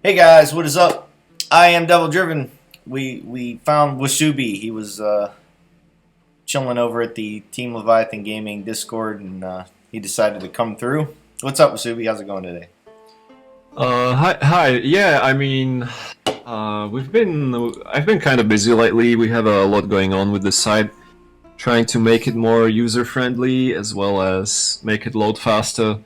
Hey guys, what is up? I am Devil Driven. We found Wusubi. He was chilling over at the Team Leviathan Gaming Discord, and he decided to come through. What's up, Wusubi? How's it going today? Hi. Yeah, I mean, I've been kind of busy lately. We have a lot going on with the site, trying to make it more user-friendly as well as make it load faster.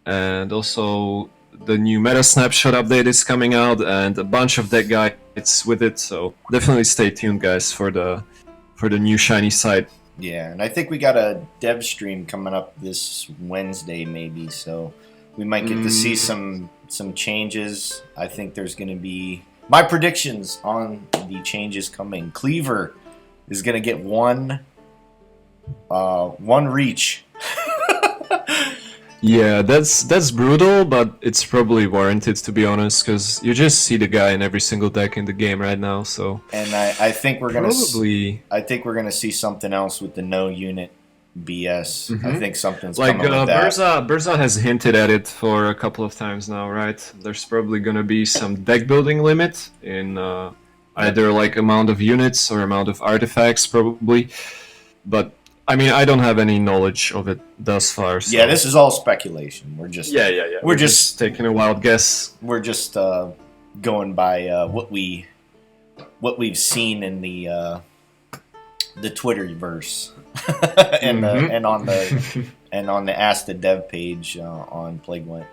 And also, the new meta snapshot update is coming out, and a bunch of deck guides with it. So definitely stay tuned, guys, for the new shiny site. Yeah, and I think we got a dev stream coming up this Wednesday, maybe. So we might get to see some changes. I think there's going to be my predictions on the changes coming. Cleaver is going to get one reach. Yeah, that's brutal, but it's probably warranted, to be honest, because you just see the guy in every single deck in the game right now. So, And I think we're gonna probably I think we're gonna see something else with the no unit BS. I think something's like coming with that. Berza has hinted at it for a couple of times now, right? There's probably gonna be some deck building limit in either like amount of units or amount of artifacts, probably. But I mean, I don't have any knowledge of it thus far. So. Yeah, this is all speculation. We're just Yeah. We're just taking a wild guess. we're just going by what we've seen in the Twitterverse and on the Ask the Dev page on Gwent.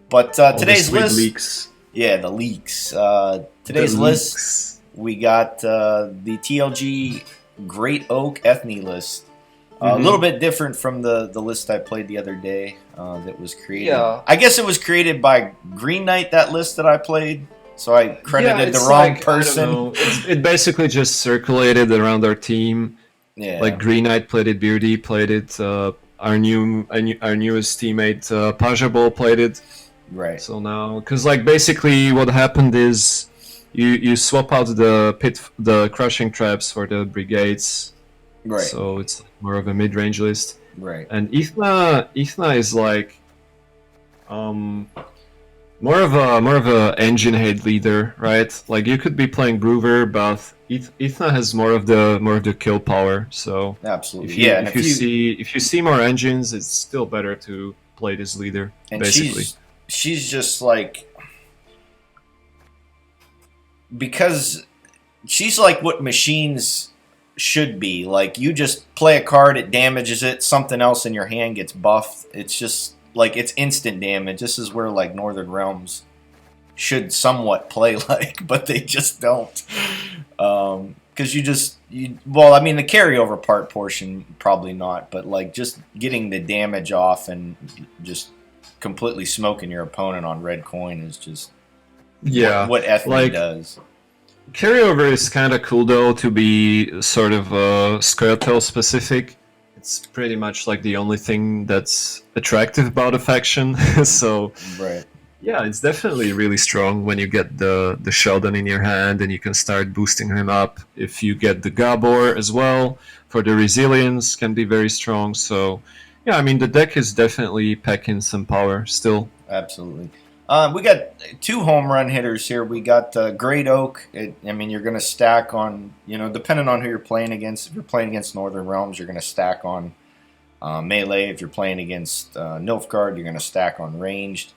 But All the today's sweet list, leaks. yeah, the leaks. Today's The list, leaks. we got the TLG Great Oak Ethne list. A little bit different from the list I played the other day that was created. Yeah. I guess it was created by Green Knight, that list that I played. So I credited the it's wrong like, person. I don't know. It basically just circulated around our team. Yeah. Like Green Knight played it, Beardy played it, our newest teammate Pajabol played it. Right. So now, because like basically what happened is you swap out the crushing traps for the brigades. Right. So it's more of a mid-range list. Right. And Eithne is like more of a engine head leader, right? Like you could be playing Brewer, but Eithne has more of the kill power. So Absolutely. if you, yeah. And if you see more engines, it's still better to play this leader. and Basically, she's just like, because she's like what machines should be. Like, you just play a card, it damages it, something else in your hand gets buffed. It's just like, it's instant damage. This is where like Northern Realms should somewhat play like, but they just don't. Because well, I mean, the carryover portion probably not, but like just getting the damage off and just completely smoking your opponent on red coin is just what Ethne like, does. carryover is kind of cool though to be sort of Scoia'Tael specific. It's pretty much like the only thing that's attractive about a faction. So Right. yeah, it's definitely really strong when you get the Sheldon in your hand and you can start boosting him up. If you get the Gabor as well for the resilience, can be very strong. So yeah, I mean the deck is definitely packing some power still. Absolutely. We got two home run hitters here. We got Great Oak. I mean, you're going to stack on, depending on who you're playing against. If you're playing against Northern Realms, you're going to stack on melee. If you're playing against Nilfgaard, you're going to stack on ranged.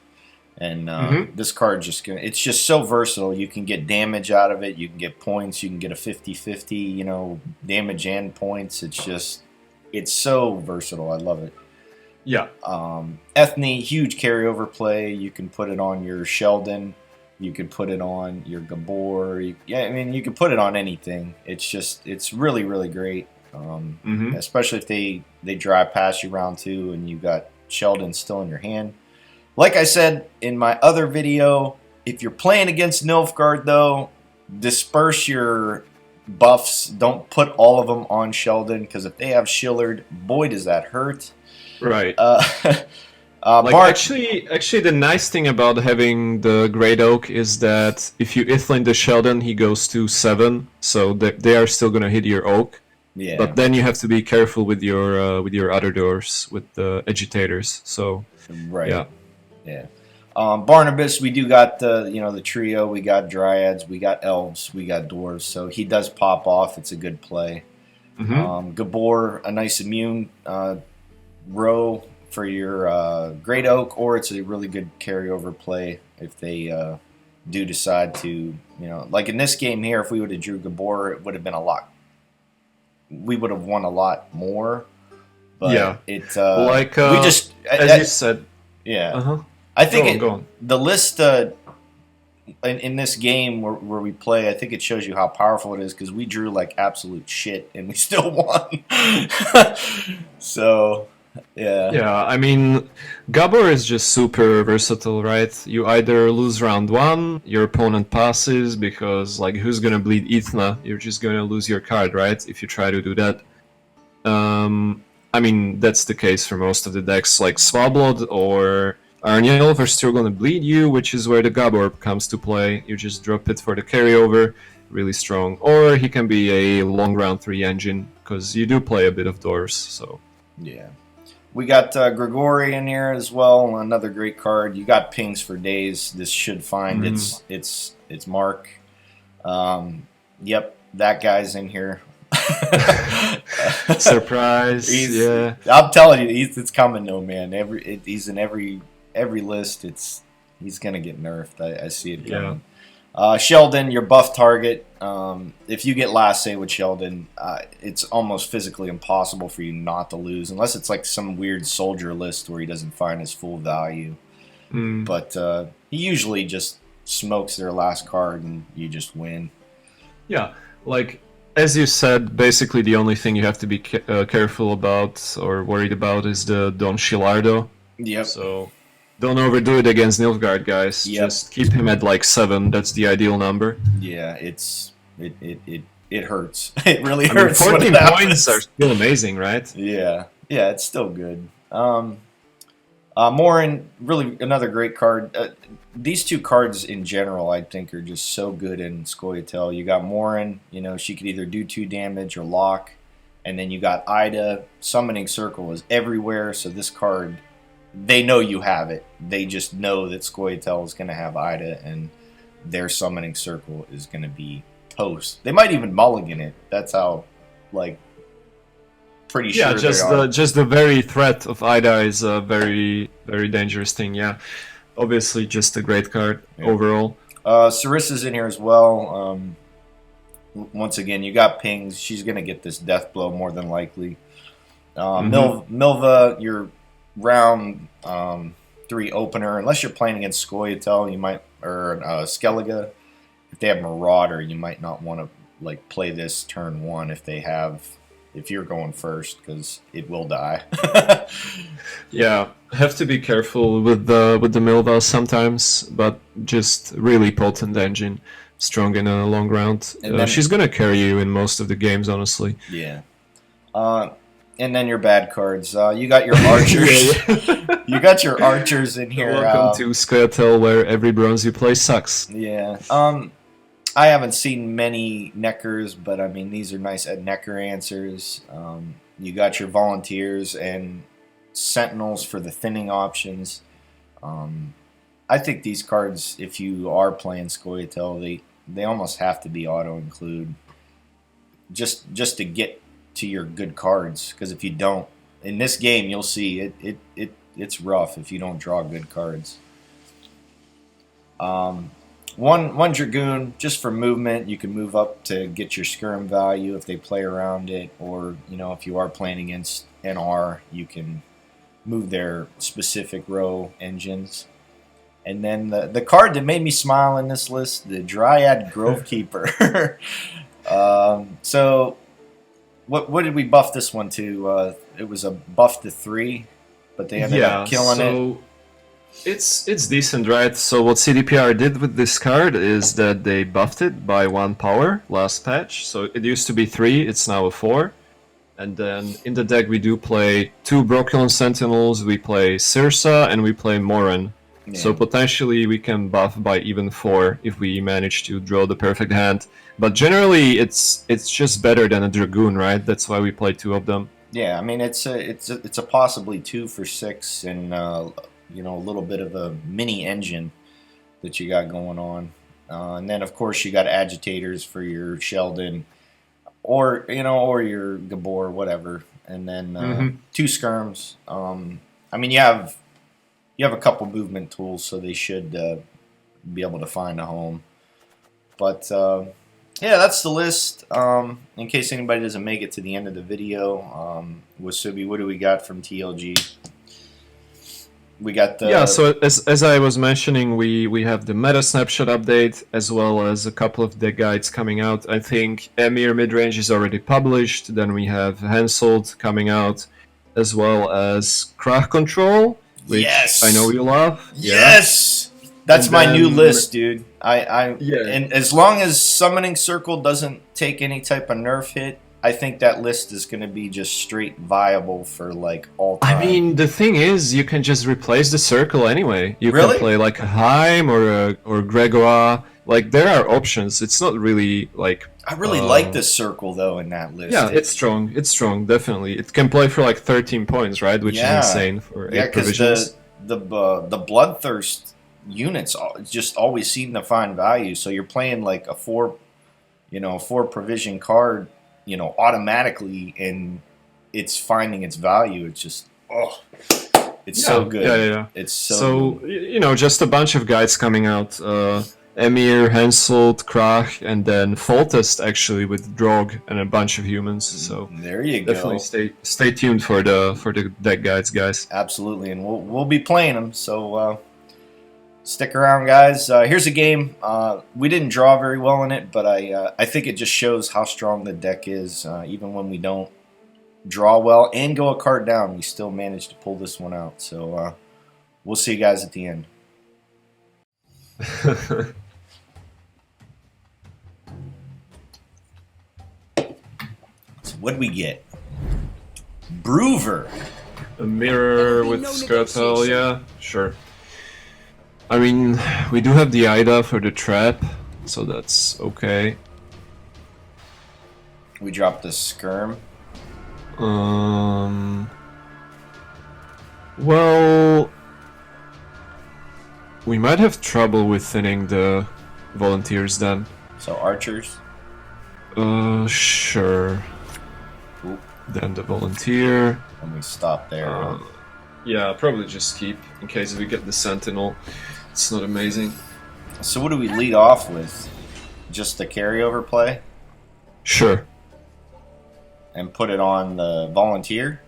And this card it's just so versatile. You can get damage out of it. You can get points. You can get a 50-50, damage and points. It's so versatile. I love it. Yeah. Ethne, huge carryover play. You can put it on your Sheldon. You can put it on your Gabor. You can put it on anything. It's really, really great. Especially if they drive past you round 2 and you got Sheldon still in your hand. Like I said in my other video, if you're playing against Nilfgaard, though, disperse your buffs. Don't put all of them on Sheldon, because if they have Shillard, boy, does that hurt. Right. Bart, actually, the nice thing about having the Great Oak is that if you Ithne the Sheldon, he goes to 7, so they are still gonna hit your Oak. Yeah. But then you have to be careful with your other doors, with the agitators. So Right. yeah. Yeah. Barnabas, we do got the trio. We got dryads, we got elves, we got dwarves. So he does pop off. It's a good play. Gabor, a nice immune row for your Great Oak, or it's a really good carryover play if they do decide to, like in this game here, if we would have drew Gabor, it would have been a lot. We would have won a lot more. But Yeah. it's we just as you said. yeah. I think Go on. the list in this game where we play, I think it shows you how powerful it is because we drew like absolute shit and we still won. So, yeah. Yeah, I mean, Gabor is just super versatile, right? You either lose round 1, your opponent passes because, like, who's gonna bleed Eithne? You're just gonna lose your card, right? If you try to do that. I mean, that's the case for most of the decks, like Swablod or Arnielf are still gonna bleed you, which is where the Gabor comes to play. You just drop it for the carryover, really strong. Or he can be a long round 3 engine, because you do play a bit of doors, so... Yeah. We got Grigori in here as well, another great card. You got pings for days. This should find its mark. Yep, that guy's in here. Surprise! Yeah, I'm telling you, it's coming, though, man. He's in every list. He's gonna get nerfed. I see it coming. Sheldon, your buff target. If you get last say with Sheldon, it's almost physically impossible for you not to lose, unless it's like some weird soldier list where he doesn't find his full value. But he usually just smokes their last card and you just win. Yeah, like as you said, basically the only thing you have to be careful about or worried about is the Don Shilardo. Yep. So don't overdo it against Nilfgaard, guys. Yep. Just keep him at like 7. That's the ideal number. Yeah, it hurts. It really hurts. 14 points are still amazing, right? Yeah, it's still good. Morin, really another great card. These two cards in general, I think, are just so good in Scoia'Tael. You got Morin, she could either do 2 damage or lock. And then you got Ida. Summoning Circle is everywhere, so this card, they know you have it. They just know that Scoia'Tael is going to have Ida, and their Summoning Circle is going to be toast. They might even mulligan it. That's how, pretty sure. Yeah, just the very threat of Ida is a very, very dangerous thing. Yeah, obviously, just a great card overall. Sarissa's in here as well. Once again, you got pings. She's gonna get this death blow more than likely. Milva, your round 3 opener. Unless you're playing against Scoia'Tael, you might, or Skellige. If they have Marauder, you might not want to play this turn 1 if you're going first, because it will die. Yeah, have to be careful with the Milva sometimes, but just really potent engine, strong in a long round. She's gonna carry you in most of the games, honestly. Yeah. And then your bad cards. You got your archers. You got your archers in here. Welcome to Scoia'Tael, where every bronze you play sucks. Yeah. I haven't seen many Neckers, but I mean, these are nice Necker answers. You got your volunteers and sentinels for the thinning options. I think these cards, if you are playing Scoia'Tael, they almost have to be auto-include just to get to your good cards, because if you don't, in this game, you'll see it's rough if you don't draw good cards. One Dragoon, just for movement. You can move up to get your skirm value if they play around it, or if you are playing against NR, you can move their specific row engines. And then the card that made me smile in this list, the Dryad Grovekeeper. So what did we buff this one to? It was a buff to 3, but they ended up killing it. It's decent, right? So what CDPR did with this card is that they buffed it by 1 power last patch. So it used to be 3, it's now a 4. And then in the deck we do play 2 Brocculon Sentinels, we play Sirsa, and we play Morin. Yeah. So potentially we can buff by even 4 if we manage to draw the perfect hand. But generally it's just better than a Dragoon, right? That's why we play 2 of them. Yeah, I mean it's a possibly 2 for 6 and you know, a little bit of a mini engine that you got going on. And then, of course, you got agitators for your Sheldon or, you know, or your Gabor, whatever. And then two skirms. I mean, you have a couple movement tools, so they should be able to find a home. But yeah, that's the list. In case anybody doesn't make it to the end of the video, wusubi, what do we got from TLG? We got the... Yeah, so as I was mentioning, we have the meta snapshot update as well as a couple of deck guides coming out. I think Emir midrange is already published. Then we have Henselt coming out, as well as Krach Control, which yes! I know you love. Yes! Yeah. That's and my then, new list, dude. Yeah. And as long as Summoning Circle doesn't take any type of nerf hit, I think that list is going to be just straight viable for like all time. I mean, the thing is, you can just replace the circle anyway. You really? can play like a Heim or Gregoire. Like there are options. It's not really like. I really like the circle though in that list. Yeah, it's strong. It's strong, definitely. It can play for like 13 points, right? Which is insane for 8 provisions. The Bloodthirst units just always seem to find value. So you're playing like a 4 provision card, you know, automatically, and it's finding its value. It's just, it's so good. Yeah. It's so good. You know, just a bunch of guides coming out. Emir, Henselt, Krach, and then Foltest actually with Drog and a bunch of humans. So there you go. Definitely stay tuned for the deck guides, guys. Absolutely, and we'll be playing them. So stick around, guys. Here's a game. We didn't draw very well in it, but I think it just shows how strong the deck is. Even when we don't draw well and go a card down, we still managed to pull this one out. So we'll see you guys at the end. So what'd we get? Broover. A mirror with Scoia'Tael, yeah, sure. I mean, we do have the Ida for the trap, so that's okay. We dropped the skirm. Well, we might have trouble with thinning the volunteers then. So archers? Sure. Oop. Then the volunteer. And we stop there. Yeah, probably just keep in case we get the sentinel. It's not amazing. So what do we lead off with? Just the carryover play? Sure. And put it on the volunteer?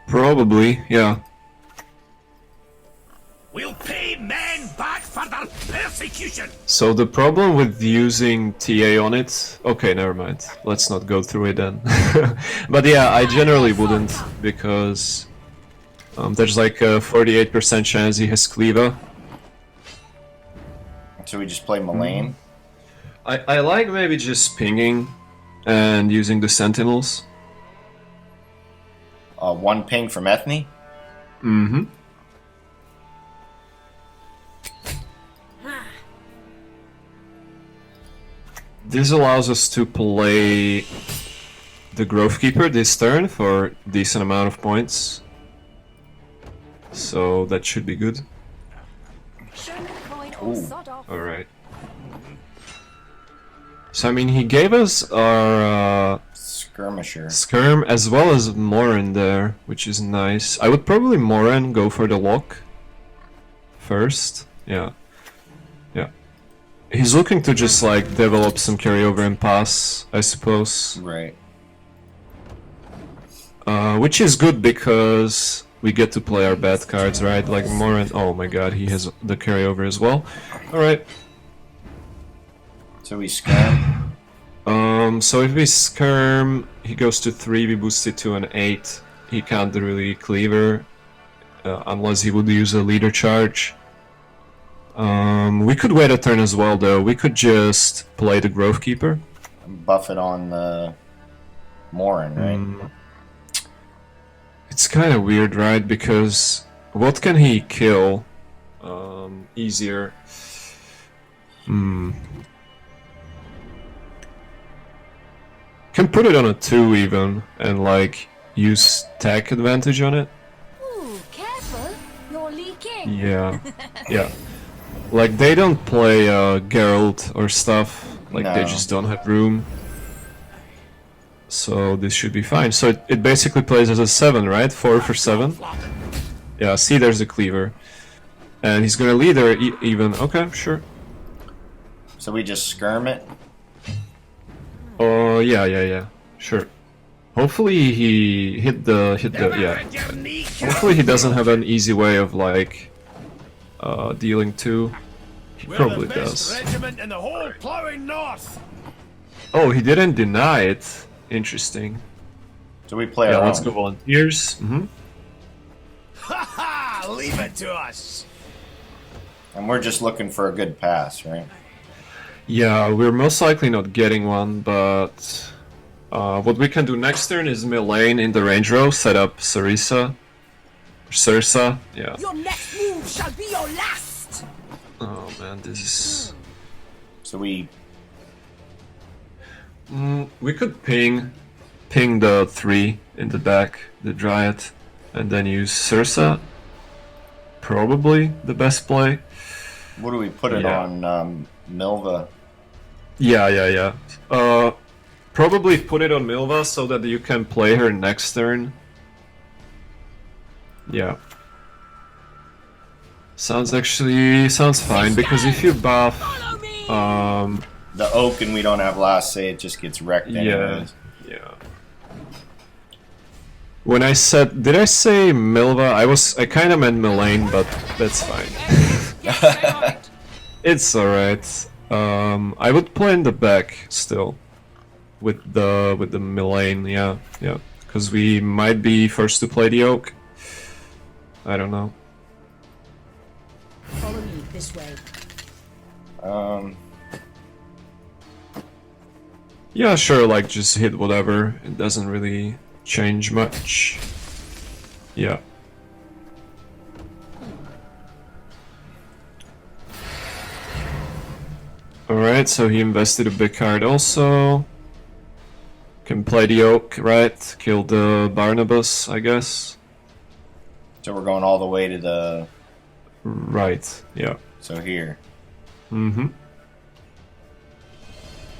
Probably, yeah. We'll pay men back for their persecution! So the problem with using TA on it... Okay, never mind. Let's not go through it then. But yeah, I generally wouldn't, because there's like a 48% chance he has Cleaver. So we just play Mullane? I like maybe just pinging and using the sentinels. One ping from Ethne? Mm-hmm. This allows us to play the Grove Keeper this turn for a decent amount of points. So that should be good. Alright. So I mean, he gave us our Skirmisher. Skirm as well as Morin there, which is nice. I would probably Morin go for the lock first. Yeah. He's looking to just like develop some carryover and pass, I suppose. Right. Which is good because we get to play our bad cards, right? Like Morin. Oh my god, he has the carryover as well. Alright. So we skirm. So if we skirm, he goes to 3, we boost it to an 8. He can't really cleaver unless he would use a leader charge. We could wait a turn as well, though. We could just play the Grove Keeper. Buff it on the Morin, right? It's kind of weird, right? Because what can he kill easier? Can put it on a 2 even, and like use tech advantage on it. Ooh, careful. You're leaking. Yeah, yeah. Like they don't play Geralt or stuff. Like they No. just don't have room. So this should be fine. So it basically plays as a 7, right? 4 for 7. Yeah. See, there's the cleaver, and he's gonna lead her even. Okay, sure. So we just skirm it. Oh yeah, sure. Hopefully he hit the yeah. Hopefully he doesn't have an easy way of like dealing 2. He probably does. Regiment in the whole plowing north. Oh, he didn't deny it. Interesting. So we play Yeah, our let's own. go volunteers. Ha ha! Leave it to us. And we're just looking for a good pass, right? Yeah, we're most likely not getting one, but what we can do next turn is Milane in the range row, set up Sarisa. Sursa, yeah. Your next move shall be your last. Oh man, this is... So we we could ping the 3 in the back, the Dryad, and then use Sursa. Probably the best play. what do we put it Yeah. on Milva? Yeah. Probably put it on Milva so that you can play her next turn. Yeah. Sounds fine, because if you buff, Follow me. The oak and we don't have last say, it just gets wrecked yeah. anyways. When I said, did I say Milva? I kind of meant Milane, but that's fine. Yes, right. It's alright. I would play in the back still, with the Milane, yeah, because we might be first to play the oak. I don't know. Follow me this way. Yeah, sure, like just hit whatever. It doesn't really change much. Yeah. Alright, so he invested a big card also. Can play the oak, right? Kill the Barnabas, I guess. So we're going all the way to the Right, yeah. so here. Mm-hmm.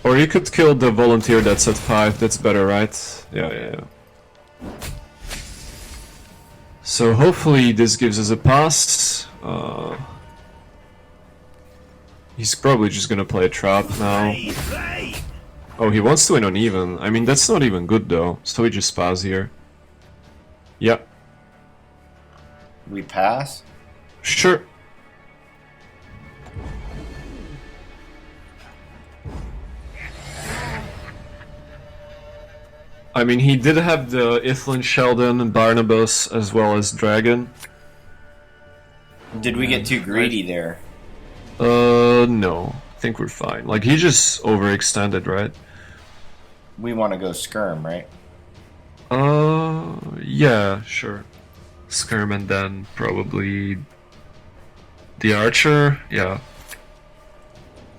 Or you could kill the volunteer that's at 5, that's better, right? Yeah. So hopefully this gives us a pass. He's probably just gonna play a trap now. Right. Oh, he wants to win uneven. I mean, that's not even good though. So we just pass here. Yeah, We pass? sure. I mean, he did have the Ithne, Sheldon, and Barnabas, as well as Dragon. Did we get too greedy there? No. I think we're fine. Like, he just overextended, right? We want to go skirm, right? Yeah, sure. Skirm and then probably the archer, yeah.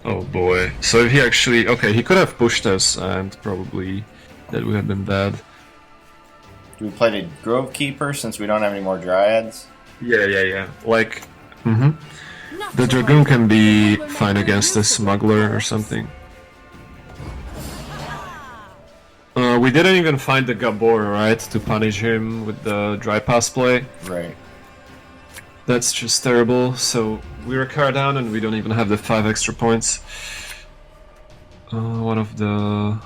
Oh boy. So if he actually... Okay, he could have pushed us, and probably that would have been bad. Do we play the Grove Keeper since we don't have any more Dryads? Yeah. Like, Not the to Dragoon worry. can be We'll make fine you against a useful, smuggler or perhaps. something. We didn't even find the Gabor, right, to punish him with the dry pass play. Right. That's just terrible. So we're a card down and we don't even have the 5 extra points. One of the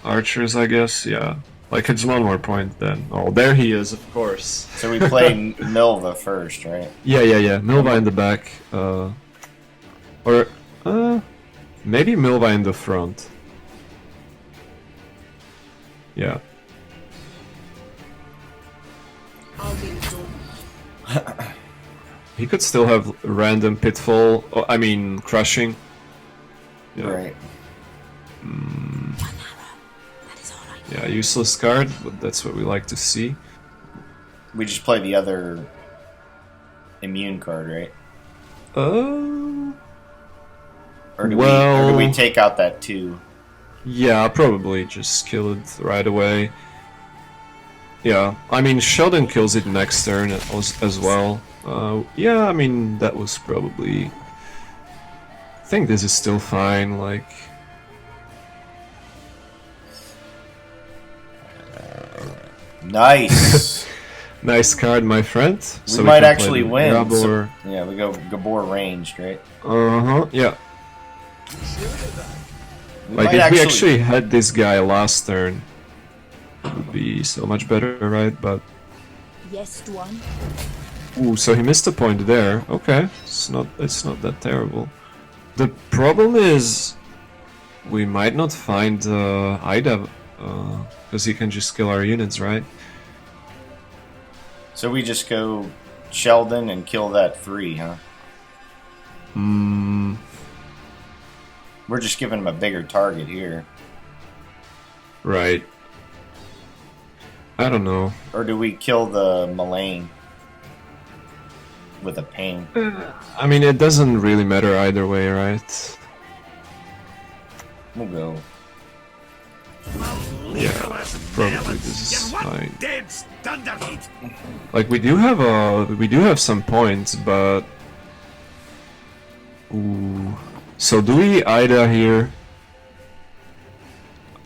archers, I guess, yeah. Like, it's 1 more point then. Oh, there he is, of course. So we play Milva first, right? Yeah. Milva in the back. Maybe Milva in the front. Yeah. I'll be done. He could still have random pitfall. Oh, I mean, crushing. Yeah. Right. That is all I Yeah, useless card, but that's what we like to see. We just play the other immune card, right? Or do Well- we take out that 2? Yeah, probably just kill it right away. Yeah, I mean, Sheldon kills it next turn as well. Yeah, I mean, that was probably... I think this is still fine, like... Nice. Nice card, my friend. We might can actually play win. Gabor. Yeah, we go Gabor ranged, right? Uh-huh, yeah. We Like, might if we actually had this guy last turn, it would be so much better, right? But... Yes, Dwan. Ooh, so he missed a point there. Okay, it's not that terrible. The problem is... we might not find Ida, because he can just kill our units, right? So we just go Sheldon and kill that 3, huh? Hmm... We're just giving him a bigger target here. Right. I don't know. Or do we kill the Mullane with a pain? I mean, it doesn't really matter either way, right? We'll go. Yeah, probably this is fine. Dead Thunderheat. Like, we do have some points, but... Ooh... So do we Ida here?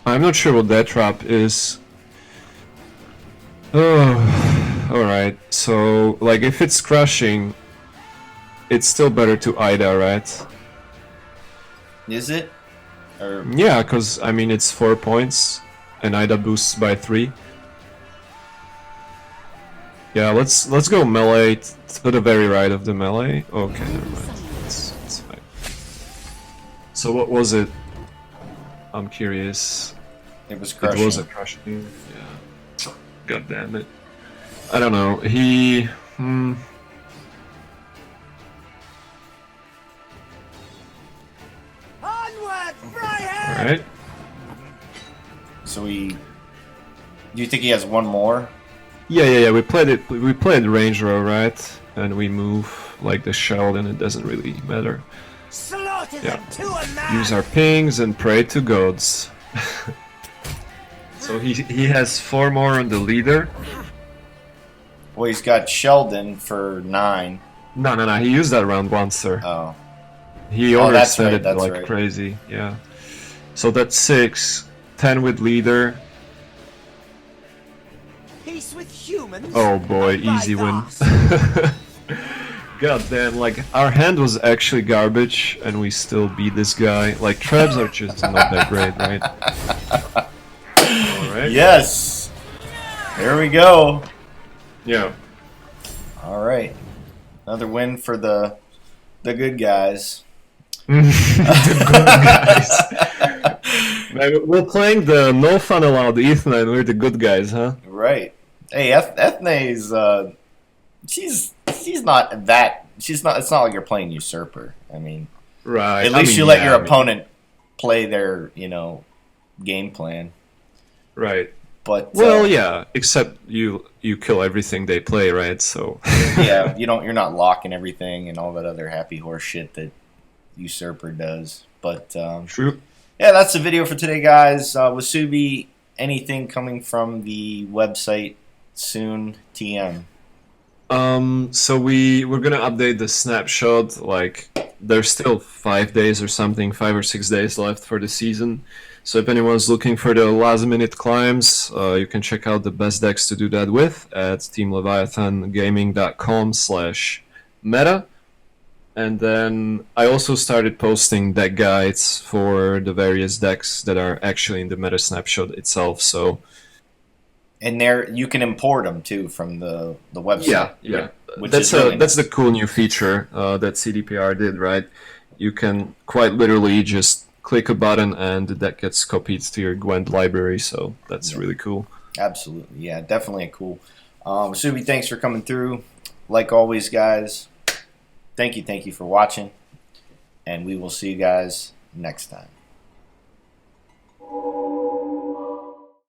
I'm not sure what that trap is. Oh, alright. So, like, if it's crushing, it's still better to Ida, right? Is it? Or Yeah, because, I mean, it's 4 points, and Ida boosts by 3. Yeah, let's go melee to the very right of the melee. Okay, never mind. It's fine. So what was it? I'm curious. it was crushing. It was a crushing. Yeah. God damn it. I don't know. He. Onward, Freiheit! Alright. So we... Do you think he has one more? Yeah. We played it. We played range row, right? And we move like the shell, and it doesn't really matter. Slaughter Yeah. them to a man. Use our pings and pray to gods. So he has 4 more on the leader. Well, he's got Sheldon for 9. No. He used that round once, sir. Oh. He Oh, that's overset right, it that's like right. crazy. Yeah. So that's 6. 10 with leader. Peace with humans. Oh boy, easy win. God damn, like, our hand was actually garbage, and we still beat this guy. Like, traps are just not that great, right? Alright. Yes! There we go. Yeah. Alright. Another win for the good guys. Guys. Man, we're playing the no fun allowed Ethne, and we're the good guys, huh? Right. Hey, Ethne's she's not that it's not like you're playing usurper. I mean, Right. at least you let your opponent play their, game plan. Right. But Well, yeah, except you kill everything they play, right? So yeah, you're not locking everything and all that other happy horse shit that usurper does. But true. yeah, that's the video for today, guys. Wusubi, anything coming from the website soon? TM. So we're gonna update the snapshot. Like, there's still 5 days or something, 5 or 6 days left for the season. So if anyone's looking for the last minute climbs, you can check out the best decks to do that with at teamleviathangaming.com/meta. And then I also started posting deck guides for the various decks that are actually in the meta snapshot itself. So And there you can import them too from the website. yeah. Which That's is really that's the cool new feature that CDPR did, right? You can quite literally just click a button and the deck gets copied to your Gwent library. So that's really cool. Absolutely, yeah, definitely a cool. Wusubi, thanks for coming through. Like always, guys, thank you for watching, and we will see you guys next time.